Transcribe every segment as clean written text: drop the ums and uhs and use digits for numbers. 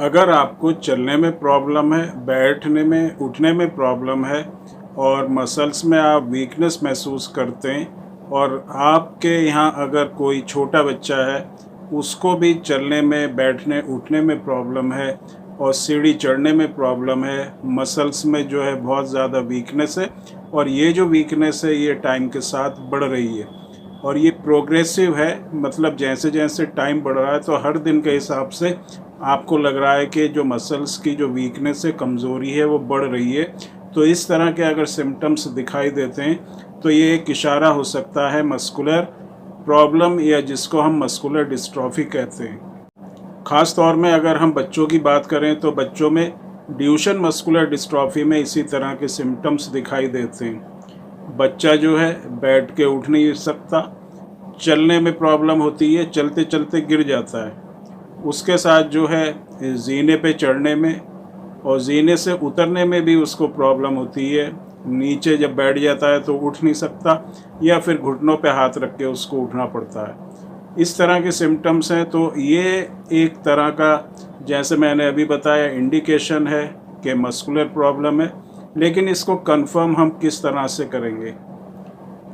अगर आपको चलने में प्रॉब्लम है, बैठने में, उठने में प्रॉब्लम है और मसल्स में आप वीकनेस महसूस करते हैं और आपके यहाँ अगर कोई छोटा बच्चा है, उसको भी चलने में, बैठने, उठने में प्रॉब्लम है और सीढ़ी चढ़ने में प्रॉब्लम है, मसल्स में जो है बहुत ज़्यादा वीकनेस है और ये जो वीकनेस है ये टाइम के साथ बढ़ रही है और ये प्रोग्रेसिव है, मतलब जैसे जैसे टाइम बढ़ रहा है तो हर दिन के हिसाब से आपको लग रहा है कि जो मसल्स की जो वीकनेस है, कमज़ोरी है, वो बढ़ रही है। तो इस तरह के अगर सिम्टम्स दिखाई देते हैं तो ये एक इशारा हो सकता है मस्कुलर प्रॉब्लम या जिसको हम मस्कुलर डिस्ट्रॉफी कहते हैं। ख़ास तौर में अगर हम बच्चों की बात करें तो बच्चों में ड्यूशन मस्कुलर डिस्ट्रॉफी में इसी तरह के सिम्टम्स दिखाई देते हैं। बच्चा जो है बैठ के उठ नहीं सकता, चलने में प्रॉब्लम होती है, चलते चलते गिर जाता है। उसके साथ जो है जीने पे चढ़ने में और जीने से उतरने में भी उसको प्रॉब्लम होती है। नीचे जब बैठ जाता है तो उठ नहीं सकता या फिर घुटनों पे हाथ रख के उसको उठना पड़ता है। इस तरह के सिम्टम्स हैं। तो ये एक तरह का, जैसे मैंने अभी बताया, इंडिकेशन है कि मस्कुलर प्रॉब्लम है। लेकिन इसको कंफर्म हम किस तरह से करेंगे?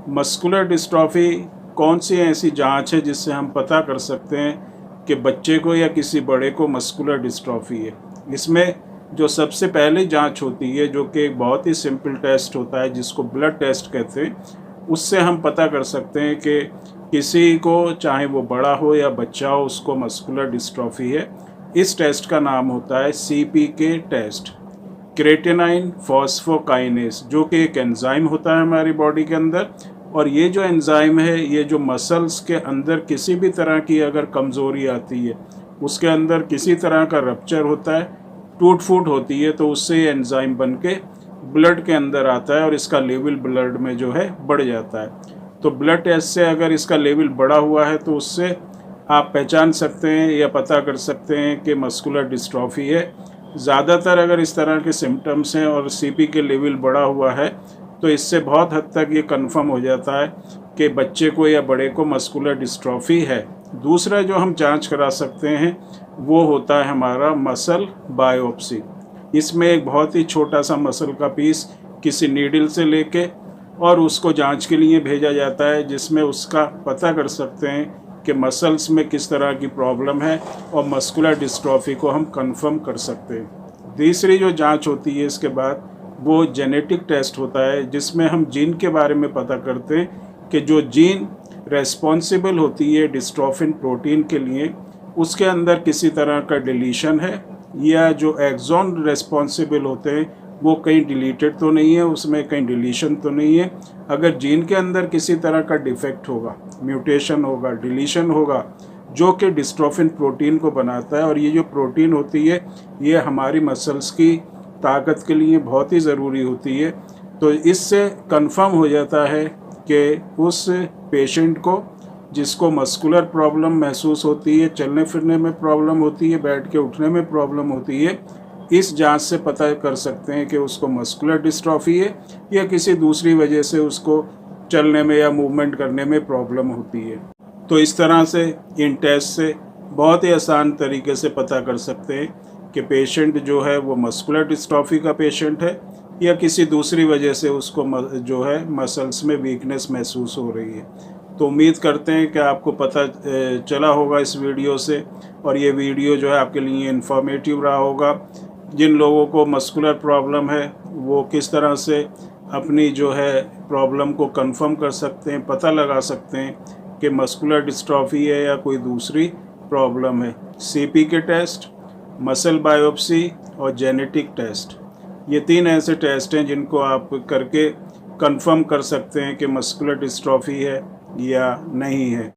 मस्कुलर डिस्ट्रॉफी कौन सी ऐसी जांच है जिससे हम पता कर सकते हैं कि बच्चे को या किसी बड़े को मस्कुलर डिस्ट्रॉफी है? इसमें जो सबसे पहले जांच होती है, जो कि एक बहुत ही सिंपल टेस्ट होता है जिसको ब्लड टेस्ट कहते हैं, उससे हम पता कर सकते हैं कि किसी को, चाहे वो बड़ा हो या बच्चा हो, उसको मस्कुलर डिस्ट्रॉफी है। इस टेस्ट का नाम होता है CPK टेस्ट, क्रेटिनाइन फॉस्फोकाइनेस, जो कि एक एंजाइम होता है हमारी बॉडी के अंदर। और ये जो एंजाइम है, ये जो मसल्स के अंदर किसी भी तरह की अगर कमज़ोरी आती है, उसके अंदर किसी तरह का रप्चर होता है, टूट फूट होती है, तो उससे ये एंजाइम बन के ब्लड के अंदर आता है और इसका लेवल ब्लड में जो है बढ़ जाता है। तो ब्लड टेस्ट से अगर इसका लेवल बढ़ा हुआ है तो उससे आप पहचान सकते हैं या पता कर सकते हैं कि मस्कुलर डिस्ट्रॉफी है। ज़्यादातर अगर इस तरह के सिम्टम्स हैं और CPK लेवल बढ़ा हुआ है तो इससे बहुत हद तक ये कंफर्म हो जाता है कि बच्चे को या बड़े को मस्कुलर डिस्ट्रॉफी है। दूसरा जो हम जांच करा सकते हैं वो होता है हमारा मसल बायोप्सी। इसमें एक बहुत ही छोटा सा मसल का पीस किसी नीडल से लेके और उसको जांच के लिए भेजा जाता है, जिसमें उसका पता कर सकते हैं कि मसल्स में किस तरह की प्रॉब्लम है और मस्कुलर डिस्ट्रॉफी को हम कंफर्म कर सकते हैं। तीसरी जो जांच होती है इसके बाद, वो जेनेटिक टेस्ट होता है, जिसमें हम जीन के बारे में पता करते हैं कि जो जीन रेस्पॉन्सिबल होती है डिस्ट्रोफिन प्रोटीन के लिए, उसके अंदर किसी तरह का डिलीशन है या जो एक्सॉन रेस्पॉन्सिबल होते हैं वो कहीं डिलीटेड तो नहीं है, उसमें कहीं डिलीशन तो नहीं है। अगर जीन के अंदर किसी तरह का डिफेक्ट होगा, म्यूटेशन होगा, डिलीशन होगा, जो कि डिस्ट्रोफिन प्रोटीन को बनाता है, और ये जो प्रोटीन होती है ये हमारी मसल्स की ताकत के लिए बहुत ही ज़रूरी होती है। तो इससे कंफर्म हो जाता है कि उस पेशेंट को, जिसको मस्कुलर प्रॉब्लम महसूस होती है, चलने फिरने में प्रॉब्लम होती है, बैठ के उठने में प्रॉब्लम होती है, इस जांच से पता कर सकते हैं कि उसको मस्कुलर डिस्ट्रॉफी है या किसी दूसरी वजह से उसको चलने में या मूवमेंट करने में प्रॉब्लम होती है। तो इस तरह से इन टेस्ट से बहुत ही आसान तरीके से पता कर सकते हैं कि पेशेंट जो है वो मस्कुलर डिस्ट्रॉफी का पेशेंट है या किसी दूसरी वजह से उसको जो है मसल्स में वीकनेस महसूस हो रही है। तो उम्मीद करते हैं कि आपको पता चला होगा इस वीडियो से, और ये वीडियो जो है आपके लिए इन्फॉर्मेटिव रहा होगा। जिन लोगों को मस्कुलर प्रॉब्लम है वो किस तरह से अपनी जो है प्रॉब्लम को कंफर्म कर सकते हैं, पता लगा सकते हैं कि मस्कुलर डिस्ट्रॉफी है या कोई दूसरी प्रॉब्लम है। CPK टेस्ट, मसल बायोप्सी और जेनेटिक टेस्ट, ये 3 ऐसे टेस्ट हैं जिनको आप करके कंफर्म कर सकते हैं कि मस्कुलर डिस्ट्रॉफी है या नहीं है।